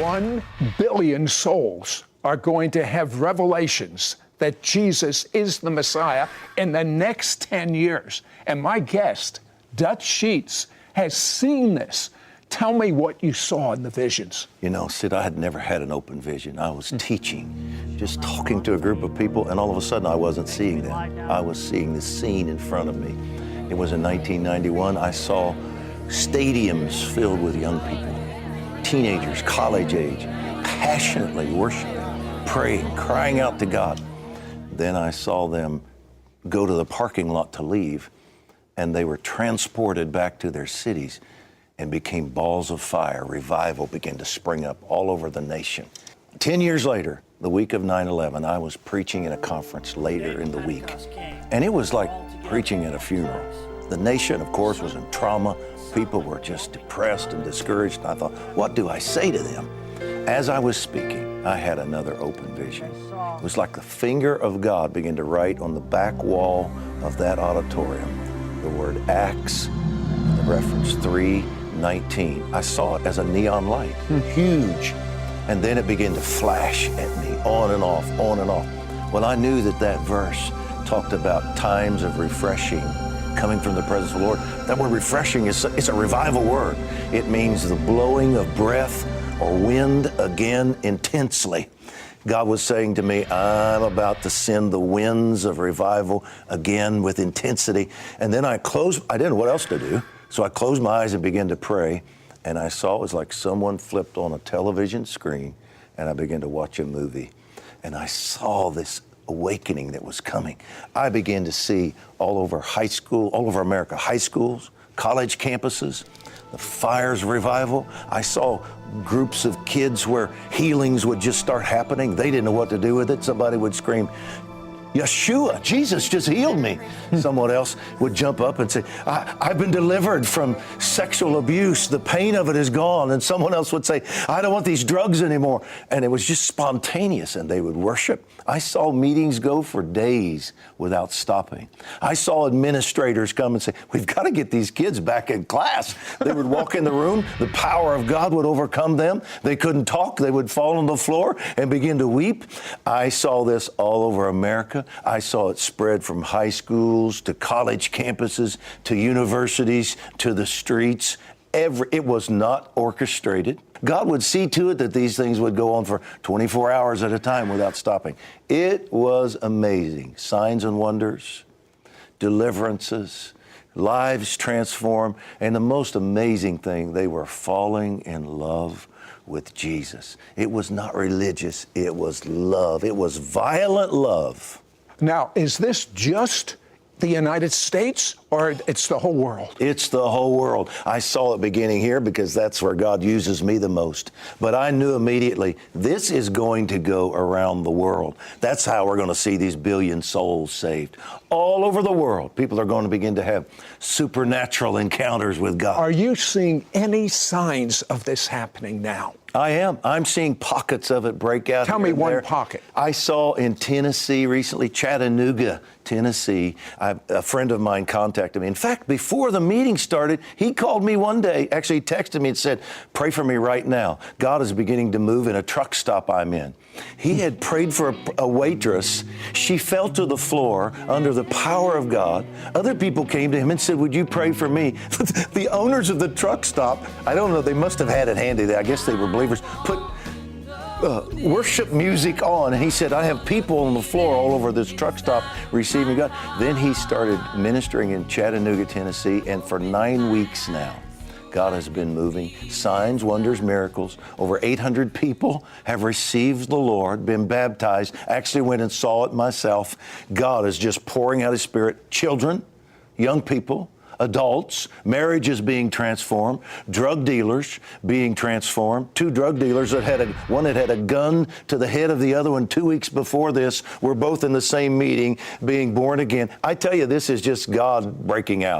1 billion souls are going to have revelations that Jesus is the Messiah in the next 10 years. And my guest, Dutch Sheets, has seen this. Tell me what you saw in the visions. You know, Sid, I had never had an open vision. I was teaching, just talking to a group of people, and all of a sudden I wasn't seeing them. I was seeing the scene in front of me. It was in 1991. I saw stadiums filled with young people, teenagers, college age, passionately worshiping, praying, crying out to God. Then I saw them go to the parking lot to leave, and they were transported back to their cities and became balls of fire. Revival began to spring up all over the nation. 10 years later, the week of 9/11, I was preaching at a conference later in the week, and it was like preaching at a funeral. The nation, of course, was in trauma. People were just depressed and discouraged, and I thought, what do I say to them? As I was speaking, I had another open vision. It was like the finger of God began to write on the back wall of that auditorium the word Acts, and the reference 3:19. I saw it as a neon light, huge. And then it began to flash at me, on and off, on and off. Well, I knew that that verse talked about times of refreshing coming from the presence of the Lord. That word refreshing it's a revival word. It means the blowing of breath or wind again intensely. God was saying to me, I'm about to send the winds of revival again with intensity. And then I didn't know what else to do. So I closed my eyes and began to pray. And I saw it was like someone flipped on a television screen, and I began to watch a movie. And I saw this awakening that was coming. I began to see all over America, high schools, college campuses, the fires of revival. I saw groups of kids where healings would just start happening. They didn't know what to do with it. Somebody would scream, Yeshua, Jesus just healed me. Someone else would jump up and say, I've been delivered from sexual abuse. The pain of it is gone. And someone else would say, I don't want these drugs anymore. And it was just spontaneous, and they would worship. I saw meetings go for days without stopping. I saw administrators come and say, we've got to get these kids back in class. They would walk in the room. The power of God would overcome them. They couldn't talk. They would fall on the floor and begin to weep. I saw this all over America. I saw it spread from high schools to college campuses to universities to the streets. It was not orchestrated. God would see to it that these things would go on for 24 hours at a time without stopping. It was amazing. Signs and wonders, deliverances, lives transformed, and the most amazing thing, they were falling in love with Jesus. It was not religious, it was love. It was violent love. Now, is this just the United States, or it's the whole world? It's the whole world. I saw it beginning here because that's where God uses me the most. But I knew immediately this is going to go around the world. That's how we're going to see these billion souls saved. All over the world, people are going to begin to have supernatural encounters with God. Are you seeing any signs of this happening now? I am. I'm seeing pockets of it break out. Tell me one pocket. I saw in Tennessee recently, Chattanooga, Tennessee. A friend of mine contacted me. In fact, before the meeting started, he called me one day, actually texted me and said, pray for me right now. God is beginning to move in a truck stop I'm in. He had prayed for a waitress. She fell to the floor under the power of God. Other people came to him and said, would you pray for me? The owners of the truck stop, I don't know, they must have had it handy. I guess they were believers, put worship music on. And he said, I have people on the floor all over this truck stop receiving God. Then he started ministering in Chattanooga, Tennessee, and for 9 weeks now, God has been moving. Signs, wonders, miracles. Over 800 people have received the Lord, been baptized. Actually went and saw it myself. God is just pouring out His Spirit. Children, young people, adults, marriages being transformed, drug dealers being transformed. 2 drug dealers one that had a gun to the head of the other one 2 weeks before this were both in the same meeting being born again. I tell you, this is just God breaking out.